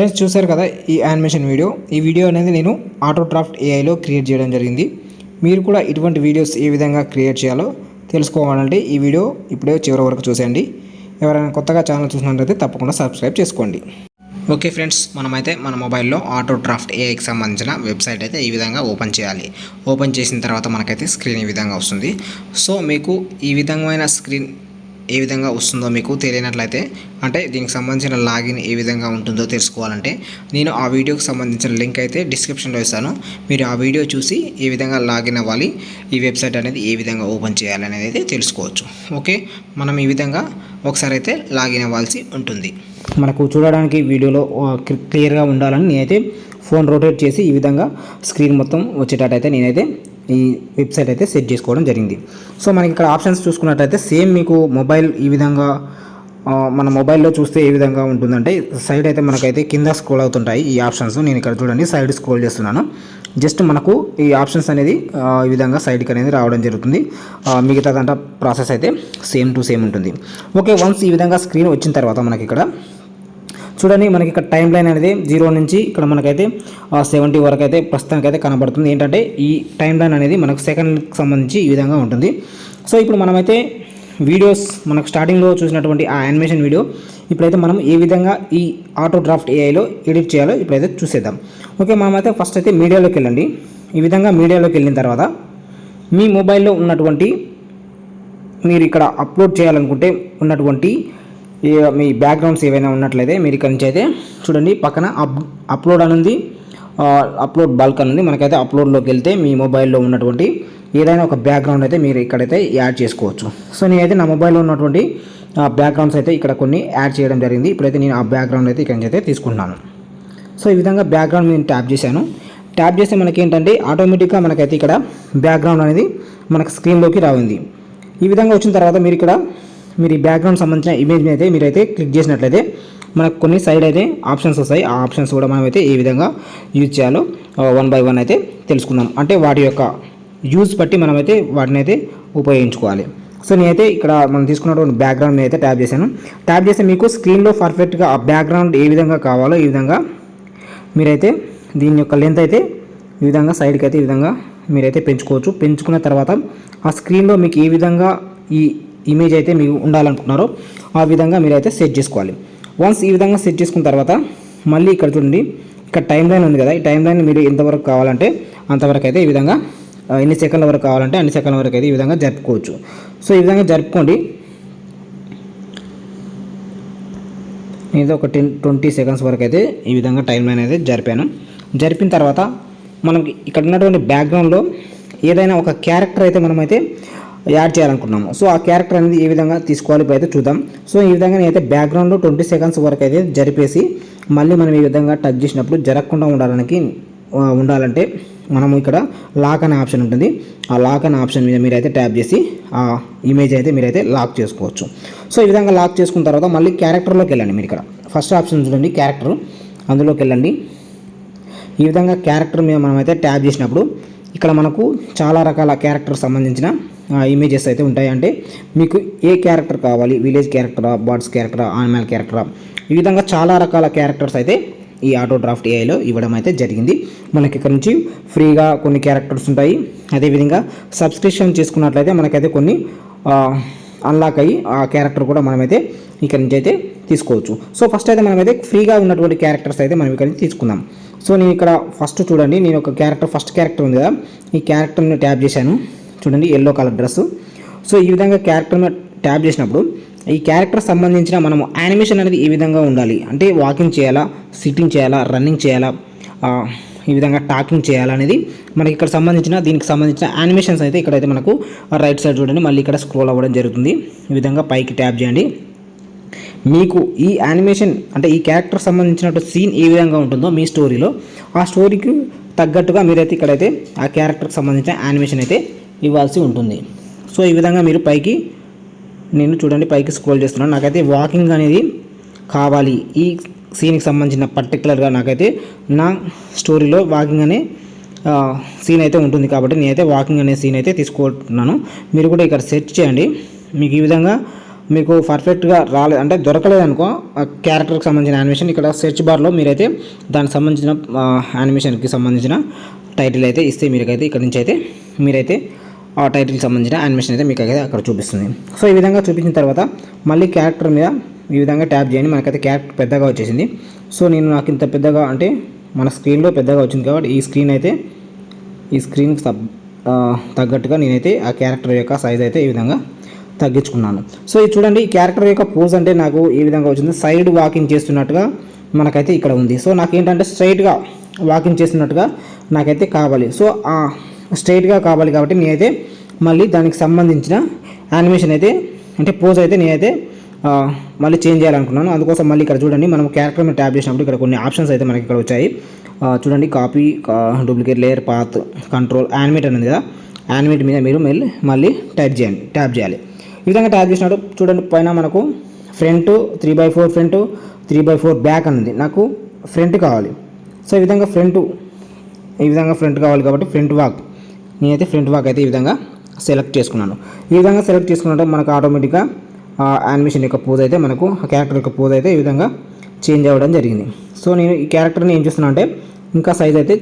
Friends చూశారు కదా ఈ యానిమేషన్ వీడియో. ఈ వీడియో అనేది నేను ఆటోడ్రాఫ్ట్ ఏఐలో క్రియేట్ చేయడం జరిగింది. మీరు కూడా ఇటువంటి వీడియోస్ ఏ విధంగా క్రియేట్ చేయాలో తెలుసుకోవాలంటే ఈ వీడియో ఇప్పుడే చివరి వరకు చూసేయండి. ఎవరైనా కొత్తగా ఛానల్ చూసినట్లయితే తప్పకుండా సబ్స్క్రైబ్ చేసుకోండి. ఓకే ఫ్రెండ్స్, మనమైతే మన మొబైల్లో ఆటోడ్రాఫ్ట్ ఏఐకి సంబంధించిన వెబ్సైట్ అయితే ఈ విధంగా ఓపెన్ చేయాలి. ఓపెన్ చేసిన తర్వాత మనకైతే స్క్రీన్ ఈ విధంగా వస్తుంది. సో మీకు ఈ విధమైన స్క్రీన్ ఏ విధంగా వస్తుందో మీకు తెలియనట్లయితే, అంటే దీనికి సంబంధించిన లాగిన్ ఏ విధంగా ఉంటుందో తెలుసుకోవాలంటే నేను ఆ వీడియోకి సంబంధించిన లింక్ అయితే డిస్క్రిప్షన్లో ఇస్తాను. మీరు ఆ వీడియో చూసి ఏ విధంగా లాగిన్ అవ్వాలి, ఈ వెబ్సైట్ అనేది ఏ విధంగా ఓపెన్ చేయాలి అనేది అయితే తెలుసుకోవచ్చు. ఓకే, మనం ఈ విధంగా ఒకసారి అయితే లాగిన్ అవ్వాల్సి ఉంటుంది. మనకు చూడడానికి వీడియోలో క్లియర్గా ఉండాలని నేనైతే ఫోన్ రొటేట్ చేసి ఈ విధంగా స్క్రీన్ మొత్తం వచ్చేటట్టయితే నేనైతే ఈ వెబ్సైట్ అయితే సెట్ చేసుకోవడం జరిగింది. సో మనకి ఇక్కడ ఆప్షన్స్ చూసుకున్నట్టయితే సేమ్ మీకు మొబైల్ ఈ విధంగా మన మొబైల్లో చూస్తే ఏ విధంగా ఉంటుందంటే సైడ్ అయితే మనకైతే కింద స్క్రోల్ అవుతుంటాయి ఈ ఆప్షన్స్. నేను ఇక్కడ చూడండి సైడ్ స్క్రోల్ చేస్తున్నాను. జస్ట్ మనకు ఈ ఆప్షన్స్ అనేది ఈ విధంగా సైడ్కి అనేది రావడం జరుగుతుంది. మిగతాదంతా ప్రాసెస్ అయితే సేమ్ టు సేమ్ ఉంటుంది. ఓకే, వన్స్ ఈ విధంగా స్క్రీన్ వచ్చిన తర్వాత మనకి ఇక్కడ చూడండి, మనకి ఇక్కడ టైం లైన్ అనేది 0 నుంచి ఇక్కడ మనకైతే 70 వరకు అయితే ప్రస్తుతానికైతే కనబడుతుంది. ఏంటంటే ఈ టైం లైన్ అనేది మనకు సెకండ్కి సంబంధించి ఈ విధంగా ఉంటుంది. సో ఇప్పుడు మనమైతే వీడియోస్ మనకు స్టార్టింగ్లో చూసినటువంటి ఆ యానిమేషన్ వీడియో ఇప్పుడైతే మనం ఏ విధంగా ఈ ఆటోడ్రాఫ్ట్ ఏఐలో ఎడిట్ చేయాలో ఇప్పుడైతే చూసేద్దాం. ఓకే, మనమైతే ఫస్ట్ అయితే మీడియాలోకి వెళ్ళండి. ఈ విధంగా మీడియాలోకి వెళ్ళిన తర్వాత మీ మొబైల్లో ఉన్నటువంటి మీరు ఇక్కడ అప్లోడ్ చేయాలనుకుంటే ఉన్నటువంటి మీ బ్యాక్గ్రౌండ్స్ ఏవైనా ఉన్నట్లయితే మీరు ఇక్కడ నుంచి అయితే చూడండి పక్కన అప్లోడ్ అనుంది, అప్లోడ్ బల్క్ అనుంది. మనకైతే అప్లోడ్లోకి వెళ్తే మీ మొబైల్లో ఉన్నటువంటి ఏదైనా ఒక బ్యాక్గ్రౌండ్ అయితే మీరు ఇక్కడైతే యాడ్ చేసుకోవచ్చు. సో నేనైతే నా మొబైల్లో ఉన్నటువంటి బ్యాక్గ్రౌండ్స్ అయితే ఇక్కడ కొన్ని యాడ్ చేయడం జరిగింది. ఇప్పుడైతే నేను ఆ బ్యాక్గ్రౌండ్ అయితే ఇక్కడ నుంచి అయితే తీసుకుంటున్నాను. సో ఈ విధంగా బ్యాక్గ్రౌండ్ నేను ట్యాప్ చేశాను. ట్యాప్ చేస్తే మనకి ఏంటంటే ఆటోమేటిక్గా మనకైతే ఇక్కడ బ్యాక్గ్రౌండ్ అనేది మనకు స్క్రీన్లోకి రాయింది. ఈ విధంగా వచ్చిన తర్వాత మీరు ఈ బ్యాక్గ్రౌండ్ సంబంధించిన ఇమేజ్ని అయితే మీరైతే క్లిక్ చేసినట్లయితే మనకు కొన్ని సైడ్ అయితే ఆప్షన్స్ వస్తాయి. ఆ ఆప్షన్స్ కూడా మనమైతే ఏ విధంగా యూజ్ చేయాలో 1 by 1 అయితే తెలుసుకుందాం. అంటే వాటి యొక్క యూజ్ బట్టి మనమైతే వాటిని అయితే ఉపయోగించుకోవాలి. సో నేనైతే ఇక్కడ మనం తీసుకున్నటువంటి బ్యాక్గ్రౌండ్ అయితే ట్యాప్ చేశాను. ట్యాప్ చేస్తే మీకు స్క్రీన్లో పర్ఫెక్ట్గా ఆ బ్యాక్గ్రౌండ్ ఏ విధంగా కావాలో ఈ విధంగా మీరైతే దీని యొక్క లెంత్ అయితే ఈ విధంగా సైడ్కి అయితే ఈ విధంగా మీరైతే పెంచుకోవచ్చు. పెంచుకున్న తర్వాత ఆ స్క్రీన్లో మీకు ఏ విధంగా ఈ ఇమేజ్ అయితే మీకు ఉండాలనుకుంటున్నారో ఆ విధంగా మీరైతే సెట్ చేసుకోవాలి. వన్స్ ఈ విధంగా సెట్ చేసుకున్న తర్వాత మళ్ళీ ఇక్కడ చూడండి, ఇక్కడ టైం లైన్ ఉంది కదా, ఈ టైం లైన్ మీరు ఎంతవరకు కావాలంటే అంతవరకు అయితే ఈ విధంగా ఎన్ని సెకండ్ల వరకు కావాలంటే అన్ని సెకండ్ల వరకు అయితే ఈ విధంగా జరుపుకోవచ్చు. సో ఈ విధంగా జరుపుకోండి. నేను ఒక 20 సెకండ్స్ వరకు అయితే ఈ విధంగా టైం లైన్ అయితే జరిపాను. జరిపిన తర్వాత మనకి ఇక్కడ ఉన్నటువంటి బ్యాక్గ్రౌండ్లో ఏదైనా ఒక క్యారెక్టర్ అయితే మనమైతే యాడ్ చేయాలనుకుంటున్నాము. సో ఆ క్యారెక్టర్ అనేది ఏ విధంగా తీసుకోవాలి అయితే చూద్దాం. సో ఈ విధంగా నేనైతే బ్యాక్గ్రౌండ్లో 20 సెకండ్స్ వరకు అయితే జరిపేసి మళ్ళీ మనం ఈ విధంగా టచ్ చేసినప్పుడు జరగకుండా ఉండాలంటే మనము ఇక్కడ లాక్ అనే ఆప్షన్ ఉంటుంది. ఆ లాక్ అనే ఆప్షన్ మీద మీరైతే ట్యాప్ చేసి ఆ ఇమేజ్ అయితే మీరైతే లాక్ చేసుకోవచ్చు. సో ఈ విధంగా లాక్ చేసుకున్న తర్వాత మళ్ళీ క్యారెక్టర్లోకి వెళ్ళండి. మీరు ఇక్కడ ఫస్ట్ ఆప్షన్ చూడండి క్యారెక్టర్, అందులోకి వెళ్ళండి. ఈ విధంగా క్యారెక్టర్ మీద మనమైతే ట్యాప్ చేసినప్పుడు ఇక్కడ మనకు చాలా రకాల క్యారెక్టర్ సంబంధించిన ఇమేజెస్ అయితే ఉంటాయి. అంటే మీకు ఏ క్యారెక్టర్ కావాలి, విలేజ్ క్యారెక్టరా, బర్డ్స్ క్యారెక్టరా, యానిమల్ క్యారెక్టరా, ఈ విధంగా చాలా రకాల క్యారెక్టర్స్ అయితే ఈ ఆటోడ్రాఫ్ట్ ఏఐలో ఇవ్వడం అయితే జరిగింది. మనకి ఇక్కడ నుంచి ఫ్రీగా కొన్ని క్యారెక్టర్స్ ఉంటాయి. అదేవిధంగా సబ్స్క్రిప్షన్ చేసుకున్నట్లయితే మనకైతే కొన్ని అన్లాక్ అయ్యి ఆ క్యారెక్టర్ కూడా మనమైతే ఇక్కడ నుంచి అయితే తీసుకోవచ్చు. సో ఫస్ట్ అయితే మనమైతే ఫ్రీగా ఉన్నటువంటి క్యారెక్టర్స్ అయితే మనం ఇక్కడ నుంచి తీసుకుందాం. సో నేను ఇక్కడ ఫస్ట్ చూడండి, నేను ఒక ఫస్ట్ క్యారెక్టర్ ఉంది కదా, ఈ క్యారెక్టర్ని ట్యాప్ చేశాను. చూడండి ఎల్లో కలర్ డ్రెస్. సో ఈ విధంగా క్యారెక్టర్ మీద ట్యాప్ చేసినప్పుడు ఈ క్యారెక్టర్ సంబంధించిన మనము యానిమేషన్ అనేది ఏ విధంగా ఉండాలి అంటే వాకింగ్ చేయాలా, సిట్టింగ్ చేయాలా, రన్నింగ్ చేయాలా, ఈ విధంగా టాకింగ్ చేయాలనేది మనకి ఇక్కడ దీనికి సంబంధించిన యానిమేషన్స్ అయితే ఇక్కడైతే మనకు రైట్ సైడ్ చూడండి మళ్ళీ ఇక్కడ స్క్రోల్ అవ్వడం జరుగుతుంది. ఈ విధంగా పైకి ట్యాప్ చేయండి. మీకు ఈ యానిమేషన్ అంటే ఈ క్యారెక్టర్ సంబంధించినట్టు సీన్ ఏ విధంగా ఉంటుందో మీ స్టోరీలో ఆ స్టోరీకి తగ్గట్టుగా మీరైతే ఇక్కడైతే ఆ క్యారెక్టర్కి సంబంధించిన యానిమేషన్ అయితే ఇవ్వాల్సి ఉంటుంది. సో ఈ విధంగా మీరు నేను చూడండి పైకి స్క్రోల్ చేస్తున్నాను. నాకైతే వాకింగ్ అనేది కావాలి, ఈ సీన్కి సంబంధించిన పర్టికులర్గా నాకైతే నా స్టోరీలో వాకింగ్ అనే సీన్ అయితే ఉంటుంది కాబట్టి నేనైతే వాకింగ్ అనే సీన్ అయితే తీసుకుంటున్నాను. మీరు కూడా ఇక్కడ సెర్చ్ చేయండి. మీకు ఈ విధంగా మీకు పర్ఫెక్ట్గా రాలేదు అంటే దొరకలేదు అనుకో క్యారెక్టర్కి సంబంధించిన యానిమేషన్, ఇక్కడ సెర్చ్ బార్లో మీరైతే దానికి సంబంధించిన యానిమేషన్కి సంబంధించిన టైటిల్ అయితే ఇస్తే మీకైతే ఇక్కడ నుంచి అయితే మీరైతే ఆ టైటిల్కి సంబంధించిన యానిమేషన్ అయితే మీకు అయితే అక్కడ చూపిస్తుంది. సో ఈ విధంగా చూపించిన తర్వాత మళ్ళీ క్యారెక్టర్ మీద ఈ విధంగా ట్యాప్ చేయండి. మనకైతే క్యారెక్టర్ పెద్దగా వచ్చేసింది. సో నేను నాకు ఇంత పెద్దగా అంటే మన స్క్రీన్లో పెద్దగా వచ్చింది కాబట్టి ఈ స్క్రీన్కి తగ్గట్టుగా నేనైతే ఆ క్యారెక్టర్ యొక్క సైజ్ అయితే ఈ విధంగా తగ్గించుకున్నాను. సో ఇది చూడండి, ఈ క్యారెక్టర్ యొక్క పోజ్ అంటే నాకు ఈ విధంగా వచ్చింది. సైడ్ వాకింగ్ చేస్తున్నట్టుగా మనకైతే ఇక్కడ ఉంది. సో నాకేంటంటే స్ట్రైట్గా వాకింగ్ చేస్తున్నట్టుగా నాకైతే కావాలి. సో స్ట్రైట్గా కావాలి కాబట్టి నేనైతే మళ్ళీ దానికి సంబంధించిన యానిమేషన్ అయితే అంటే పోజ్ అయితే నేనైతే మళ్ళీ చేంజ్ చేయాలనుకున్నాను. అందుకోసం మళ్ళీ ఇక్కడ చూడండి, మనం క్యారెక్టర్ మీద ట్యాప్ చేసినప్పుడు ఇక్కడ కొన్ని ఆప్షన్స్ అయితే మనకి ఇక్కడ వచ్చాయి. చూడండి, copy, duplicate, layer, path, control, animate అనేది కదా. యానిమేట్ మీద మీరు మళ్ళీ ట్యాప్ చేయాలి. ఈ విధంగా ట్యాప్ చేసినప్పుడు చూడండి, పైన మనకు front 3x4 front, 3x4 back అనేది నాకు ఫ్రంట్ కావాలి. సో ఈ విధంగా ఫ్రంట్ కావాలి కాబట్టి నేనైతే ఫ్రంట్ వాక్ అయితే ఈ విధంగా సెలెక్ట్ చేసుకున్నాను. ఈ విధంగా సెలెక్ట్ చేసుకున్నట్టు మనకు ఆటోమేటిక్గా యానిమేషన్ యొక్క పోజ్ అయితే మనకు క్యారెక్టర్ యొక్క పోజ్ అయితే ఈ విధంగా చేంజ్ అవ్వడం జరిగింది. సో నేను ఈ క్యారెక్టర్ని ఏం చేస్తున్నా అంటే ఇంకా సైజ్ అయితే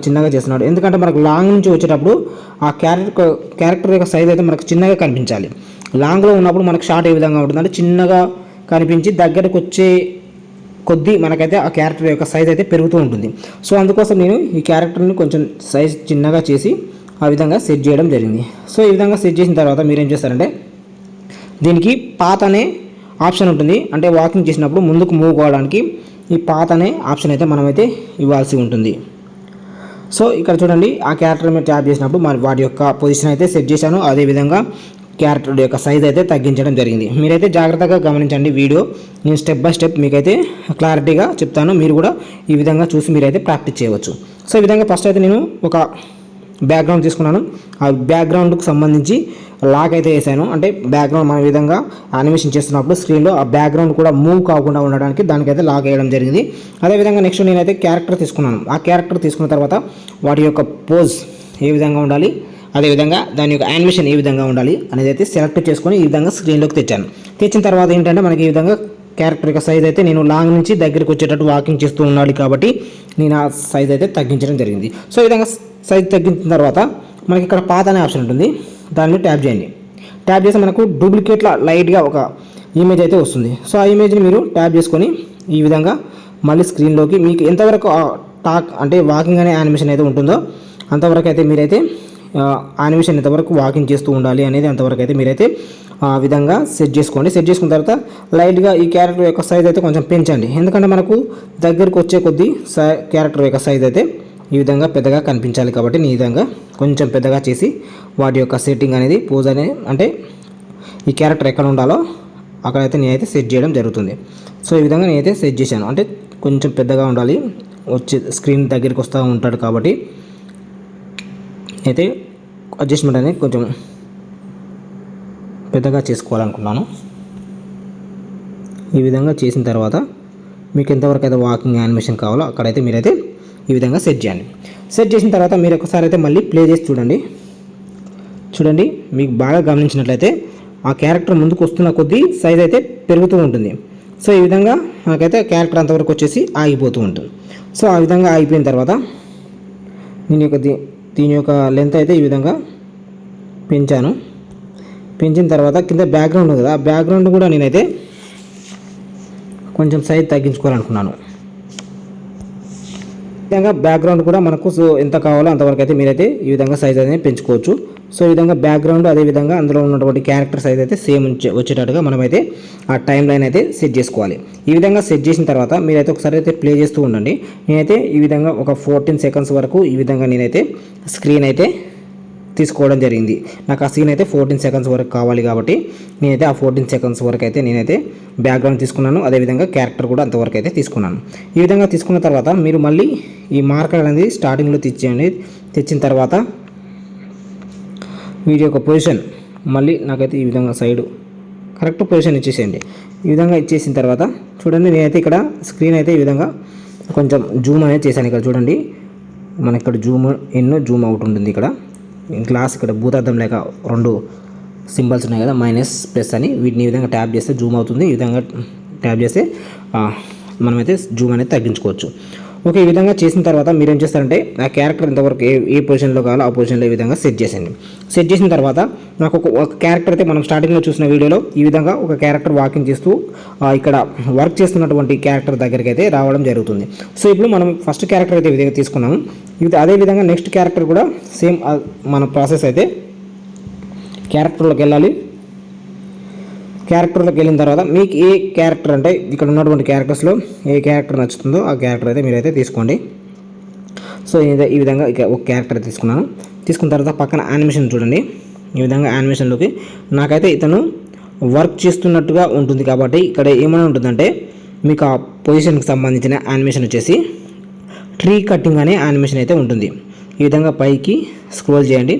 చిన్నగా చేస్తున్నాడు. ఎందుకంటే మనకు లాంగ్ నుంచి వచ్చేటప్పుడు ఆ క్యారెక్టర్ యొక్క సైజ్ అయితే మనకు చిన్నగా కనిపించాలి. లాంగ్లో ఉన్నప్పుడు మనకు షార్ట్ ఏ విధంగా ఉంటుందంటే చిన్నగా కనిపించి దగ్గరకు వచ్చే కొద్దీ మనకైతే ఆ క్యారెక్టర్ యొక్క సైజ్ అయితే పెరుగుతూ ఉంటుంది. సో అందుకోసం నేను ఈ క్యారెక్టర్ని కొంచెం సైజ్ చిన్నగా చేసి ఆ విధంగా సెట్ చేయడం జరిగింది. సో ఈ విధంగా సెట్ చేసిన తర్వాత మీరు ఏం చేస్తారంటే దీనికి పాత్ అనే ఆప్షన్ ఉంటుంది. అంటే వాకింగ్ చేసినప్పుడు ముందుకు మూవ్ కావడానికి ఈ పాత్ అనే ఆప్షన్ అయితే మనమైతే ఇవ్వాల్సి ఉంటుంది. సో ఇక్కడ చూడండి, ఆ క్యారెక్టర్ మీద ట్యాప్ చేసినప్పుడు మరి వాటి యొక్క పొజిషన్ అయితే సెట్ చేశాను. అదేవిధంగా క్యారెక్టర్ యొక్క సైజ్ అయితే తగ్గించడం జరిగింది. మీరైతే జాగ్రత్తగా గమనించండి వీడియో. నేను స్టెప్ బై స్టెప్ మీకైతే క్లారిటీగా చెప్తాను. మీరు కూడా ఈ విధంగా చూసి మీరైతే ప్రాక్టీస్ చేయవచ్చు. సో ఈ విధంగా ఫస్ట్ అయితే నేను ఒక బ్యాక్గ్రౌండ్ తీసుకున్నాను. ఆ బ్యాక్గ్రౌండ్కి సంబంధించి లాక్ అయితే వేసాను. అంటే బ్యాక్గ్రౌండ్ మన విధంగా యానిమేషన్ చేస్తున్నప్పుడు స్క్రీన్లో ఆ బ్యాక్గ్రౌండ్ కూడా మూవ్ కాకుండా ఉండడానికి దానికైతే లాక్ వేయడం జరిగింది. అదేవిధంగా నెక్స్ట్ నేనైతే క్యారెక్టర్ తీసుకున్నాను. ఆ క్యారెక్టర్ తీసుకున్న తర్వాత వాటి యొక్క పోజ్ ఏ విధంగా ఉండాలి, అదేవిధంగా దాని యొక్క యానిమేషన్ ఏ విధంగా ఉండాలి అనేది అయితే సెలెక్ట్ చేసుకొని ఈ విధంగా స్క్రీన్లోకి తెచ్చిన తర్వాత ఏంటంటే మనకి ఈ విధంగా క్యారెక్టర్ యొక్క సైజ్ అయితే నేను లాంగ్ నుంచి దగ్గరికి వచ్చేటట్టు వాకింగ్ చేస్తూ ఉండాలి కాబట్టి నేను ఆ సైజ్ అయితే తగ్గించడం జరిగింది. సో ఈ విధంగా సైజ్ తగ్గించిన తర్వాత మనకి ఇక్కడ పాత్ అనే ఆప్షన్ ఉంటుంది. దాన్ని ట్యాప్ చేయండి. ట్యాప్ చేసి మనకు డూప్లికేట్లా లైట్గా ఒక ఇమేజ్ అయితే వస్తుంది. సో ఆ ఇమేజ్ని మీరు ట్యాప్ చేసుకొని ఈ విధంగా మళ్ళీ స్క్రీన్లోకి మీకు ఎంతవరకు అంటే వాకింగ్ అనే యానిమేషన్ అయితే ఉంటుందో అంతవరకు అయితే మీరైతే యానిమేషన్ ఎంతవరకు వాకింగ్ చేస్తూ ఉండాలి అనేది అంతవరకు అయితే మీరైతే ఆ విధంగా సెట్ చేసుకోండి. సెట్ చేసుకున్న తర్వాత లైట్గా ఈ క్యారెక్టర్ యొక్క సైజ్ అయితే కొంచెం పెంచండి. ఎందుకంటే మనకు దగ్గరకు వచ్చే కొద్దీ క్యారెక్టర్ యొక్క సైజ్ అయితే ఈ విధంగా పెద్దగా కనిపించాలి కాబట్టి ఈ విధంగా కొంచెం పెద్దగా చేసి వాటి యొక్క సెట్టింగ్ అనేది పోజ్ అనేది అంటే ఈ క్యారెక్టర్ ఎక్కడ ఉండాలో అక్కడైతే నేనైతే సెట్ చేయడం జరుగుతుంది. సో ఈ విధంగా నేనైతే సెట్ చేశాను. అంటే కొంచెం పెద్దగా ఉండాలి, వచ్చే స్క్రీన్ దగ్గరికి వస్తూ ఉంటాడు కాబట్టి అయితే అడ్జస్ట్మెంట్ అనేది కొంచెం పెద్దగా చేసుకోవాలనుకున్నాను. ఈ విధంగా చేసిన తర్వాత మీకు ఎంతవరకు అయితే వాకింగ్ యానిమేషన్ కావాలో అక్కడైతే మీరైతే ఈ విధంగా సెట్ చేయండి. సెట్ చేసిన తర్వాత మీరు ఒకసారి అయితే మళ్ళీ ప్లే చేసి చూడండి. మీకు బాగా గమనించినట్లయితే ఆ క్యారెక్టర్ ముందుకు వస్తున్న కొద్దీ సైజ్ అయితే పెరుగుతూ ఉంటుంది. సో ఈ విధంగా మనకైతే క్యారెక్టర్ అంతవరకు వచ్చేసి ఆగిపోతూ ఉంటుంది. సో ఆ విధంగా ఆగిపోయిన తర్వాత దీని యొక్క లెంత్ అయితే ఈ విధంగా పెంచిన తర్వాత కింద బ్యాక్గ్రౌండ్ ఉంది కదా, ఆ బ్యాక్గ్రౌండ్ కూడా నేనైతే కొంచెం సైజ్ తగ్గించుకోవాలనుకున్నాను. ఈ విధంగా బ్యాక్గ్రౌండ్ కూడా మనకు ఎంత కావాలో అంతవరకు అయితే మీరైతే ఈ విధంగా సైజ్ అనేది పెంచుకోవచ్చు. సో ఈ విధంగా బ్యాక్గ్రౌండ్ అదేవిధంగా అందులో ఉన్నటువంటి క్యారెక్టర్ సైజ్ అయితే సేమ్ వచ్చేటట్టుగా మనమైతే ఆ టైం లైన్ అయితే సెట్ చేసుకోవాలి. ఈ విధంగా సెట్ చేసిన తర్వాత మీరైతే ఒకసారి అయితే ప్లే చేస్తూ ఉండండి. నేనైతే ఈ విధంగా ఒక 14 సెకండ్స్ వరకు ఈ విధంగా నేనైతే స్క్రీన్ అయితే తీసుకోవడం జరిగింది. నాకు ఆ సీన్ అయితే 14 సెకండ్స్ వరకు కావాలి కాబట్టి నేనైతే ఆ 14 సెకండ్స్ వరకు అయితే నేనైతే బ్యాక్గ్రౌండ్ తీసుకున్నాను. అదేవిధంగా క్యారెక్టర్ కూడా అంతవరకు అయితే తీసుకున్నాను. ఈ విధంగా తీసుకున్న తర్వాత మీరు మళ్ళీ ఈ మార్కర్ అనేది స్టార్టింగ్లో తెచ్చిన తర్వాత వీడియో యొక్క పొజిషన్ మళ్ళీ నాకైతే ఈ విధంగా సైడ్ కరెక్ట్ పొజిషన్ ఇచ్చేసేయండి. ఈ విధంగా ఇచ్చేసిన తర్వాత చూడండి, నేనైతే ఇక్కడ స్క్రీన్ అయితే ఈ విధంగా కొంచెం జూమ్ అనేది చేశాను. ఇక్కడ చూడండి, మనకి ఇక్కడ జూమ్ ఇన్ జూమ్ అవుట్ ఉంటుంది. ఇక్కడ గ్లాస్ ఇక్కడ భూతార్థం లేక 2 సింబల్స్ ఉన్నాయి కదా, మైనస్ ప్లస్ అని, వీటిని ఈ విధంగా ట్యాప్ చేస్తే జూమ్ అవుతుంది. ఈ విధంగా ట్యాప్ చేస్తే మనమైతే జూమ్ అనేది తగ్గించుకోవచ్చు. ఓకే, ఈ విధంగా చేసిన తర్వాత మీరు ఏం చేస్తారంటే ఆ క్యారెక్టర్ ఇంతవరకు ఏ పొజిషన్లో కావాలో ఆ పొజిషన్లో ఈ విధంగా సెట్ చేసేయండి. సెట్ చేసిన తర్వాత నాకు ఒక క్యారెక్టర్ అయితే మనం స్టార్టింగ్లో చూసిన వీడియోలో ఈ విధంగా ఒక క్యారెక్టర్ వాకింగ్ చేస్తూ ఇక్కడ వర్క్ చేస్తున్నటువంటి క్యారెక్టర్ దగ్గరికి అయితే రావడం జరుగుతుంది. సో ఇప్పుడు మనం ఫస్ట్ క్యారెక్టర్ అయితే ఈ విధంగా తీసుకున్నాము. అదేవిధంగా నెక్స్ట్ క్యారెక్టర్ కూడా సేమ్ మన ప్రాసెస్ అయితే క్యారెక్టర్లోకి వెళ్ళాలి. క్యారెక్టర్లోకి వెళ్ళిన తర్వాత మీకు ఏ క్యారెక్టర్ అంటే ఇక్కడ ఉన్నటువంటి క్యారెక్టర్స్లో ఏ క్యారెక్టర్ నచ్చుతుందో ఆ క్యారెక్టర్ అయితే మీరైతే తీసుకోండి. సో ఈ విధంగా ఒక క్యారెక్టర్ తీసుకున్నాను. తీసుకున్న తర్వాత పక్కన యానిమేషన్ చూడండి. ఈ విధంగా యానిమేషన్లోకి నాకైతే ఇతను వర్క్ చేస్తున్నట్టుగా ఉంటుంది కాబట్టి ఇక్కడ ఏమైనా ఉంటుందంటే మీకు ఆ పొజిషన్కి సంబంధించిన యానిమేషన్ వచ్చేసి ట్రీ కట్టింగ్ అనే యానిమేషన్ అయితే ఉంటుంది. ఈ విధంగా పైకి స్క్రోల్ చేయండి.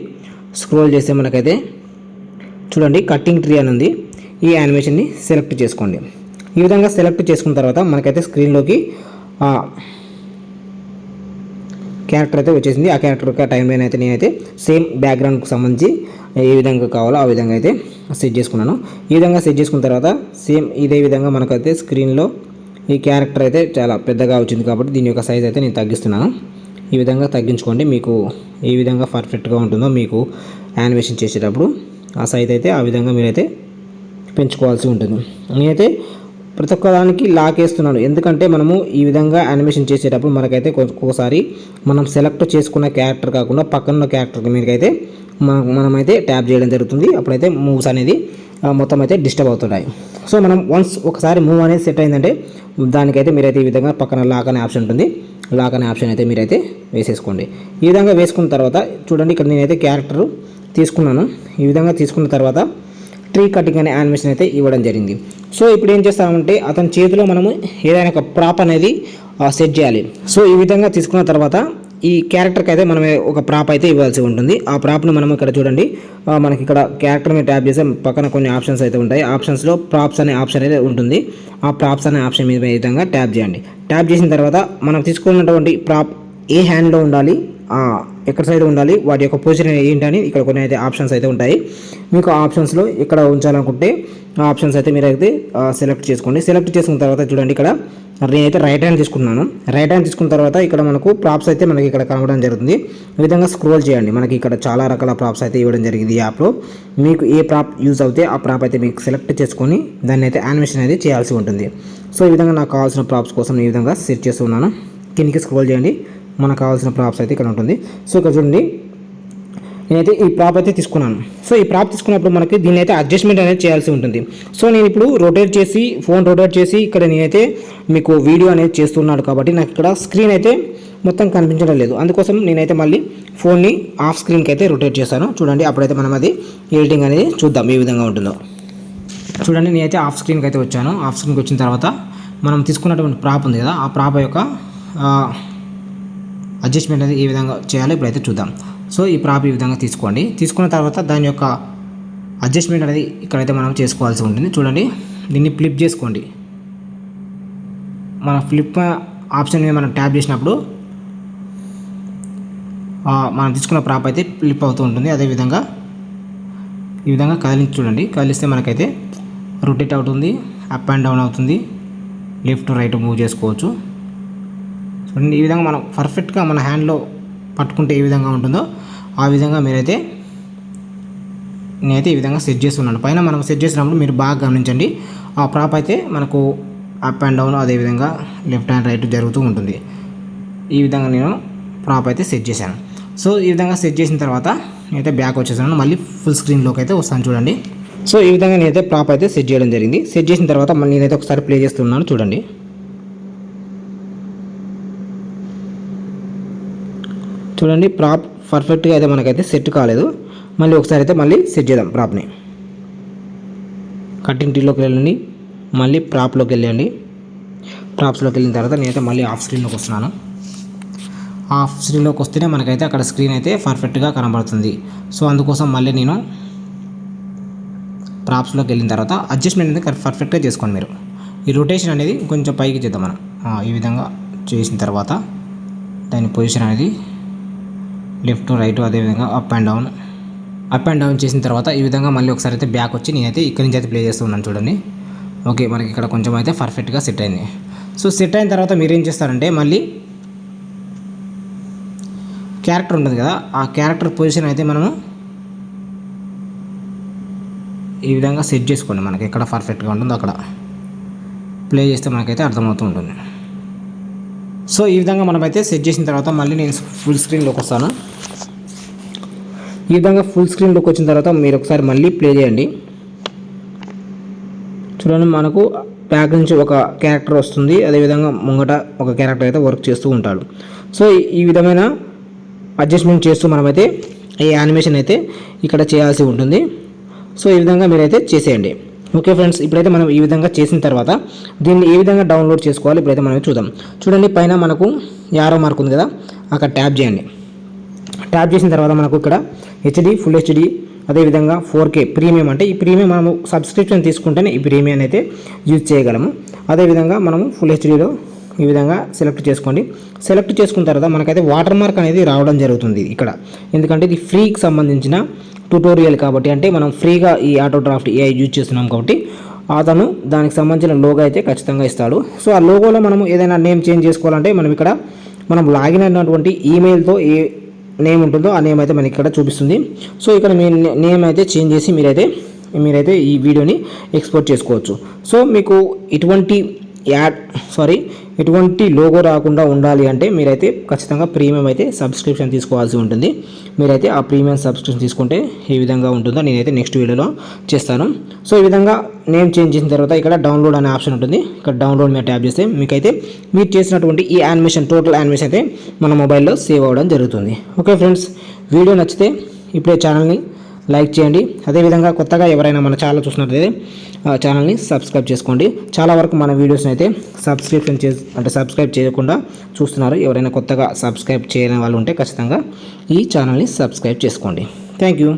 స్క్రోల్ చేస్తే మనకైతే చూడండి కట్టింగ్ ట్రీ అని ఉంది. ఈ యానిమేషన్ని సెలెక్ట్ చేసుకోండి. ఈ విధంగా సెలెక్ట్ చేసుకున్న తర్వాత మనకైతే స్క్రీన్లోకి క్యారెక్టర్ అయితే వచ్చేసింది. ఆ క్యారెక్టర్ యొక్క టైం లైన్ అయితే నేనైతే సేమ్ బ్యాక్గ్రౌండ్కి సంబంధించి ఏ విధంగా కావాలో ఆ విధంగా అయితే సెట్ చేసుకున్నాను. ఈ విధంగా సెట్ చేసుకున్న తర్వాత సేమ్ ఇదే విధంగా మనకైతే స్క్రీన్లో ఈ క్యారెక్టర్ అయితే చాలా పెద్దగా వచ్చింది కాబట్టి దీని యొక్క సైజ్ అయితే నేను తగ్గిస్తున్నాను. ఈ విధంగా తగ్గించుకోండి. మీకు ఏ విధంగా పర్ఫెక్ట్గా ఉంటుందో మీకు యానిమేషన్ చేసేటప్పుడు ఆ సైజ్ అయితే ఆ విధంగా మీరైతే పెంచుకోవాల్సి ఉంటుంది. నేనైతే ప్రతి ఒక్కదానికి లాక్ వేస్తున్నాను, ఎందుకంటే మనము ఈ విధంగా యానిమేషన్ చేసేటప్పుడు మనకైతే ఒక్కోసారి మనం సెలెక్ట్ చేసుకున్న క్యారెక్టర్ కాకుండా పక్కన క్యారెక్టర్కి మీకైతే మనమైతే ట్యాప్ చేయడం జరుగుతుంది. అప్పుడైతే మూవ్స్ అనేది మొత్తం అయితే డిస్టర్బ్ అవుతున్నాయి. సో మనం ఒకసారి మూవ్ అనేది సెట్ అయిందంటే దానికైతే మీరైతే ఈ విధంగా పక్కన లాక్ అనే ఆప్షన్ ఉంటుంది. లాక్ అనే ఆప్షన్ అయితే మీరైతే వేసేసుకోండి. ఈ విధంగా వేసుకున్న తర్వాత చూడండి ఇక్కడ నేనైతే క్యారెక్టర్ తీసుకున్నాను. ఈ విధంగా తీసుకున్న తర్వాత ట్రీ కటింగ్ అనే యానిమేషన్ అయితే ఇవ్వడం జరిగింది. సో ఇప్పుడు ఏం చేస్తామంటే అతని చేతిలో మనము ఏదైనా ఒక ప్రాప్ అనేది సెట్ చేయాలి. సో ఈ విధంగా తీసుకున్న తర్వాత ఈ క్యారెక్టర్కి అయితే మనం ఒక ప్రాప్ అయితే ఇవ్వాల్సి ఉంటుంది. ఆ ప్రాప్ను మనం ఇక్కడ చూడండి, మనకి ఇక్కడ క్యారెక్టర్ మీద ట్యాప్ చేస్తే పక్కన కొన్ని ఆప్షన్స్ అయితే ఉంటాయి. ఆప్షన్స్లో ప్రాప్స్ అనే ఆప్షన్ అయితే ఉంటుంది. ఆ ప్రాప్స్ అనే ఆప్షన్ మీద ఈ విధంగా ట్యాప్ చేయండి. ట్యాప్ చేసిన తర్వాత మనం తీసుకున్నటువంటి ప్రాప్ ఏ హ్యాండ్లో ఉండాలి, ఎక్కడ సైడ్ ఉండాలి, వాటి యొక్క పొజిషన్ ఏంటని ఇక్కడ కొన్ని అయితే ఆప్షన్స్ అయితే ఉంటాయి. మీకు ఆ ఆప్షన్స్లో ఎక్కడ ఉంచాలనుకుంటే ఆ ఆప్షన్స్ అయితే మీరైతే సెలెక్ట్ చేసుకోండి. సెలెక్ట్ చేసుకున్న తర్వాత చూడండి ఇక్కడ నేనైతే రైట్ హ్యాండ్ తీసుకున్నాను. రైట్ హ్యాండ్ తీసుకున్న తర్వాత ఇక్కడ మనకు ప్రాప్స్ అయితే మనకి ఇక్కడ కనబడడం జరుగుతుంది. ఈ విధంగా స్క్రోల్ చేయండి. మనకి ఇక్కడ చాలా రకాల ప్రాప్స్ అయితే ఇవ్వడం జరిగింది ఈ యాప్లో. మీకు ఏ ప్రాప్ యూజ్ అవుతే ఆ ప్రాప్ అయితే మీకు సెలెక్ట్ చేసుకొని దాన్ని అయితే యానిమేషన్ అనేది చేయాల్సి ఉంటుంది. సో ఈ విధంగా నాకు కావాల్సిన ప్రాప్స్ కోసం ఈ విధంగా సెట్ చేస్తున్నాను. కిందికి స్క్రోల్ చేయండి. మనకు కావాల్సిన ప్రాప్స్ అయితే ఇక్కడ ఉంటుంది. సో ఇక్కడ చూడండి నేనైతే ఈ ప్రాప్ అయితే తీసుకున్నాను. సో ఈ ప్రాప్ తీసుకున్నప్పుడు మనకి దీన్ని అయితే అడ్జస్ట్మెంట్ అనేది చేయాల్సి ఉంటుంది. సో నేను ఇప్పుడు ఫోన్ రొటేట్ చేసి ఇక్కడ నేనైతే మీకు వీడియో అనేది చేస్తున్నాడు కాబట్టి నాకు ఇక్కడ స్క్రీన్ అయితే మొత్తం కనిపించడం లేదు. అందుకోసం నేనైతే మళ్ళీ ఫోన్ని ఆఫ్ స్క్రీన్కి అయితే రొటేట్ చేశాను. చూడండి అప్పుడైతే మనం అది ఎడిటింగ్ అనేది చూద్దాం ఏ విధంగా ఉంటుందో. చూడండి నేనైతే ఆఫ్ స్క్రీన్కి అయితే వచ్చాను. ఆఫ్ స్క్రీన్కి వచ్చిన తర్వాత మనం తీసుకున్నటువంటి ప్రాప్ ఉంది కదా, ఆ ప్రాప్ యొక్క అడ్జస్ట్మెంట్ అనేది ఏ విధంగా చేయాలో ఇప్పుడైతే చూద్దాం. సో ఈ ప్రాప్ ఈ విధంగా తీసుకోండి. తీసుకున్న తర్వాత దాని యొక్క అడ్జస్ట్మెంట్ అనేది ఇక్కడైతే మనం చేసుకోవాల్సి ఉంటుంది. చూడండి దీన్ని ఫ్లిప్ చేసుకోండి. మన ఫ్లిప్ ఆప్షన్ మీద మనం ట్యాప్ చేసినప్పుడు మనం తీసుకున్న ప్రాప్ అయితే ఫ్లిప్ అవుతూ ఉంటుంది. అదేవిధంగా ఈ విధంగా కదిలించి చూడండి. కదిలిస్తే మనకైతే రొటేట్ అవుతుంది, అప్ అండ్ డౌన్ అవుతుంది, లెఫ్ట్ రైట్ మూవ్ చేసుకోవచ్చు. చూడండి ఈ విధంగా మనం పర్ఫెక్ట్గా మన హ్యాండ్లో పట్టుకుంటే ఏ విధంగా ఉంటుందో ఆ విధంగా నేనైతే ఈ విధంగా సెట్ చేస్తున్నాను. పైన మనం సెట్ చేసినప్పుడు మీరు బాగా గమనించండి. ఆ ప్రాప్ అయితే మనకు అప్ అండ్ డౌన్ అదేవిధంగా లెఫ్ట్ అండ్ రైట్ జరుగుతూ ఉంటుంది. ఈ విధంగా నేను ప్రాప్ అయితే సెట్ చేశాను. సో ఈ విధంగా సెట్ చేసిన తర్వాత నేనైతే బ్యాక్ వచ్చేసాను. మళ్ళీ ఫుల్ స్క్రీన్లోకి అయితే వస్తాను చూడండి. సో ఈ విధంగా నేనైతే ప్రాప్ అయితే సెట్ చేయడం జరిగింది. సెట్ చేసిన తర్వాత మళ్ళీ నేనైతే ఒకసారి ప్లే చేస్తున్నాను చూడండి. చూడండి ప్రాప్ పర్ఫెక్ట్గా అయితే మనకైతే సెట్ కాలేదు. మళ్ళీ ఒకసారి అయితే మళ్ళీ సెట్ చేద్దాం ప్రాప్ని. కటింగ్ ట్రీలోకి వెళ్ళండి, మళ్ళీ ప్రాప్లోకి వెళ్ళండి. ప్రాప్స్లోకి వెళ్ళిన తర్వాత నేనైతే మళ్ళీ ఆఫ్ స్క్రీన్లోకి వస్తున్నాను. ఆఫ్ స్క్రీన్లోకి వస్తేనే మనకైతే అక్కడ స్క్రీన్ అయితే పర్ఫెక్ట్గా కనబడుతుంది. సో అందుకోసం మళ్ళీ నేను ప్రాప్స్లోకి వెళ్ళిన తర్వాత అడ్జస్ట్మెంట్ అనేది పర్ఫెక్ట్గా చేసుకోండి. మీరు ఈ రొటేషన్ అనేది కొంచెం పైకి చేద్దాం మనం. ఈ విధంగా చేసిన తర్వాత దాని పొజిషన్ అనేది లెఫ్ట్ రైట్ అదేవిధంగా up and down up and down చేసిన తర్వాత ఈ విధంగా మళ్ళీ ఒకసారి అయితే బ్యాక్ వచ్చి నేనైతే ఇక్కడి నుంచి అయితే ప్లే చేస్తూ ఉన్నాను చూడండి. ఓకే, మనకి ఇక్కడ కొంచెం అయితే పర్ఫెక్ట్గా సెట్ అయింది. సో సెట్ అయిన తర్వాత మీరు ఏం చేస్తారంటే మళ్ళీ క్యారెక్టర్ ఉంటుంది కదా, ఆ క్యారెక్టర్ పొజిషన్ అయితే మనము ఈ విధంగా సెట్ చేసుకోండి. మనకి ఎక్కడ పర్ఫెక్ట్గా ఉంటుందో అక్కడ ప్లే చేస్తే మనకైతే అర్థమవుతూ ఉంటుంది. సో ఈ విధంగా మనమైతే సెట్ చేసిన తర్వాత మళ్ళీ నేను ఫుల్ స్క్రీన్లోకి వస్తాను. ఈ విధంగా ఫుల్ స్క్రీన్లోకి వచ్చిన తర్వాత మీరు ఒకసారి మళ్ళీ ప్లే చేయండి. చూడండి, మనకు బ్యాక్ నుంచి ఒక క్యారెక్టర్ వస్తుంది, అదేవిధంగా ముంగట ఒక క్యారెక్టర్ అయితే వర్క్ చేస్తూ ఉంటాడు. సో ఈ విధమైన అడ్జస్ట్మెంట్ చేస్తూ మనమైతే ఈ యానిమేషన్ అయితే ఇక్కడ చేయాల్సి ఉంటుంది. సో ఈ విధంగా మీరైతే చేసేయండి. ఓకే ఫ్రెండ్స్, ఇప్పుడైతే మనం ఈ విధంగా చేసిన తర్వాత దీన్ని ఏ విధంగా డౌన్లోడ్ చేసుకోవాలి ఇప్పుడైతే మనం చూద్దాం. చూడండి, పైన మనకు యారో మార్క్ ఉంది కదా, అక్కడ ట్యాప్ చేయండి. ట్యాప్ చేసిన తర్వాత మనకు ఇక్కడ హెచ్డి, ఫుల్ హెచ్డి, అదేవిధంగా 4K ప్రీమియం, అంటే ఈ ప్రీమియం మనము సబ్స్క్రిప్షన్ తీసుకుంటేనే ఈ ప్రీమియం అయితే యూజ్ చేయగలము. అదేవిధంగా మనము ఫుల్ హెచ్డిలో ఈ విధంగా సెలెక్ట్ చేసుకోండి. సెలెక్ట్ చేసుకున్న తర్వాత మనకైతే వాటర్ మార్క్ అనేది రావడం జరుగుతుంది ఇక్కడ, ఎందుకంటే ఇది ఫ్రీకి సంబంధించిన ట్యూటోరియల్ కాబట్టి, అంటే మనం ఫ్రీగా ఈ ఆటో డ్రాఫ్ట్ AI యూజ్ చేస్తున్నాం కాబట్టి అతను దానికి సంబంధించిన లోగో అయితే ఖచ్చితంగా ఇస్తాడు. సో ఆ లోగోలో మనము ఏదైనా నేమ్ చేంజ్ చేసుకోవాలంటే మనం ఇక్కడ మనం లాగిన్ అయినటువంటి ఈమెయిల్తో ఏ నేమ్ ఉంటుందో ఆ నేమ్ అయితే మనకి ఇక్కడ చూపిస్తుంది. సో ఇక్కడ మీ నేమ్ అయితే చేంజ్ చేసి మీరైతే ఈ వీడియోని ఎక్స్పోర్ట్ చేసుకోవచ్చు. సో మీకు ఎటువంటి లోగో రాకుండా ఉండాలి అంటే మీరైతే ఖచ్చితంగా ప్రీమియం అయితే సబ్స్క్రిప్షన్ తీసుకోవాల్సి ఉంటుంది. మీరైతే ఆ ప్రీమియం సబ్స్క్రిప్షన్ తీసుకుంటే ఏ విధంగా ఉంటుందో నేనైతే నెక్స్ట్ వీడియోలో చేస్తాను. సో ఈ విధంగా నేమ్ చేంజ్ చేసిన తర్వాత ఇక్కడ డౌన్లోడ్ అనే ఆప్షన్ ఉంటుంది. ఇక్కడ డౌన్లోడ్ మీద ట్యాప్ చేస్తే మీకైతే మీరు చేసినటువంటి ఈ యానిమేషన్ టోటల్ యానిమేషన్ అయితే మన మొబైల్లో సేవ్ అవ్వడం జరుగుతుంది. ఓకే ఫ్రెండ్స్, వీడియో నచ్చితే ఇప్పుడే ఛానల్ని లైక్ చేయండి. అదేవిధంగా కొత్తగా ఎవరైనా మన ఛానల్ చూసినట్లయితే ఛానల్ని సబ్స్క్రైబ్ చేసుకోండి. చాలా వరకు మన వీడియోస్ని అయితే సబ్స్క్రైబ్ చేయకుండా చూస్తున్నారు. ఎవరైనా కొత్తగా సబ్స్క్రైబ్ చేయని వాళ్ళు ఉంటే ఖచ్చితంగా ఈ ఛానల్ని సబ్స్క్రైబ్ చేసుకోండి. Thank you.